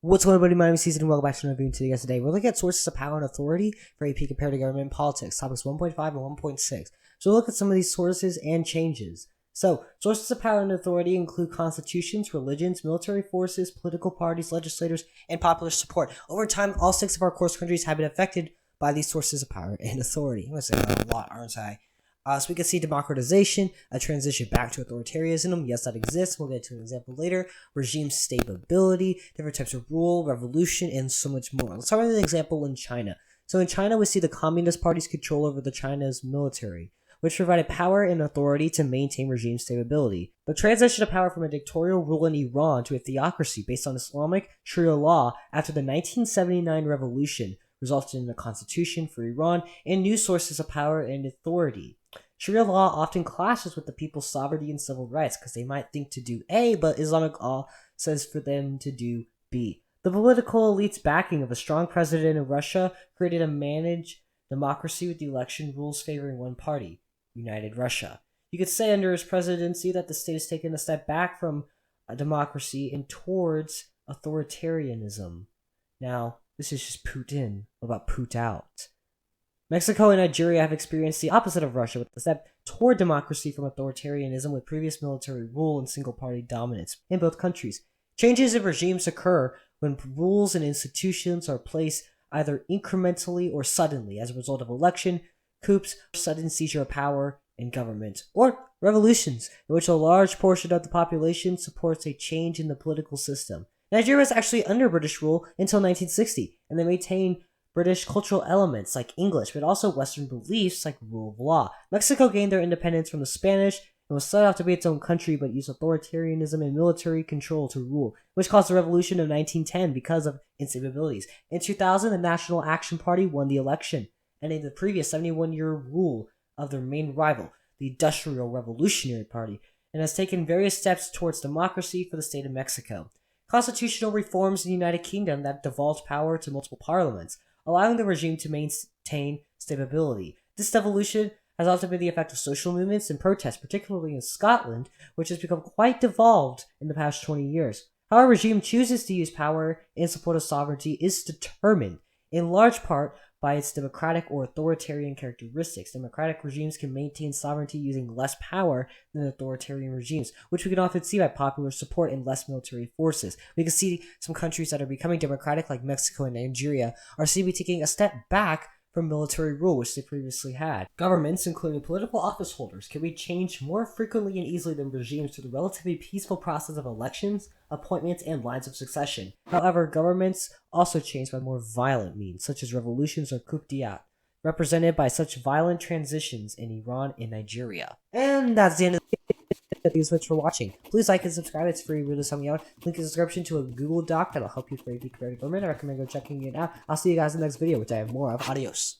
What's going on, everybody? My name is Eason and welcome back to another video today. We're looking at sources of power and authority for AP Comparative Government and Politics, topics 1.5 and 1.6. So we'll look at some of these sources and changes. So, sources of power and authority include constitutions, religions, military forces, political parties, legislators, and popular support. Over time, all 6 of our course countries have been affected by these sources of power and authority. I'm going to say a lot, aren't I? So we can see democratization, a transition back to authoritarianism. Yes, that exists. We'll get to an example later. Regime stability, different types of rule, revolution, and so much more. Let's start with an example in China. So in China, we see the Communist Party's control over China's military, which provided power and authority to maintain regime stability. The transition of power from a dictatorial rule in Iran to a theocracy based on Islamic Sharia Law after the 1979 revolution resulted in a constitution for Iran and new sources of power and authority. Sharia law often clashes with the people's sovereignty and civil rights because they might think to do A, but Islamic law says for them to do B. The political elite's backing of a strong president in Russia created a managed democracy with the election rules favoring one party, United Russia. You could say under his presidency that the state has taken a step back from a democracy and towards authoritarianism. Now, this is just Putin about Put out. Mexico and Nigeria have experienced the opposite of Russia, with a step toward democracy from authoritarianism with previous military rule and single-party dominance in both countries. Changes in regimes occur when rules and institutions are placed either incrementally or suddenly as a result of election, coups, sudden seizure of power in government, or revolutions in which a large portion of the population supports a change in the political system. Nigeria was actually under British rule until 1960, and they maintained British cultural elements like English, but also Western beliefs like rule of law. Mexico gained their independence from the Spanish and was set out to be its own country, but used authoritarianism and military control to rule, which caused the revolution of 1910 because of instabilities. In 2000, the National Action Party won the election, ending the previous 71-year rule of their main rival, the Industrial Revolutionary Party, and has taken various steps towards democracy for the state of Mexico. Constitutional reforms in the United Kingdom that devolved power to multiple parliaments, allowing the regime to maintain stability. This devolution has also been the effect of social movements and protests, particularly in Scotland, which has become quite devolved in the past 20 years. How a regime chooses to use power in support of sovereignty is determined, in large part, by its democratic or authoritarian characteristics. Democratic regimes can maintain sovereignty using less power than authoritarian regimes, which we can often see by popular support and less military forces. We can see some countries that are becoming democratic, like Mexico and Nigeria, are seen to be taking a step back from military rule, which they previously had. Governments, including political office holders, can be changed more frequently and easily than regimes through the relatively peaceful process of elections, appointments, and lines of succession. However, governments also change by more violent means, such as revolutions or coup d'etat, represented by such violent transitions in Iran and Nigeria. And that's the end of the video. Thank you so much for watching. Please like and subscribe. It's free. Really helps me out. Link in the description to a Google Doc that'll help you for AP Comparative Government. I recommend go checking it out. I'll see you guys in the next video, which I have more of. Adios.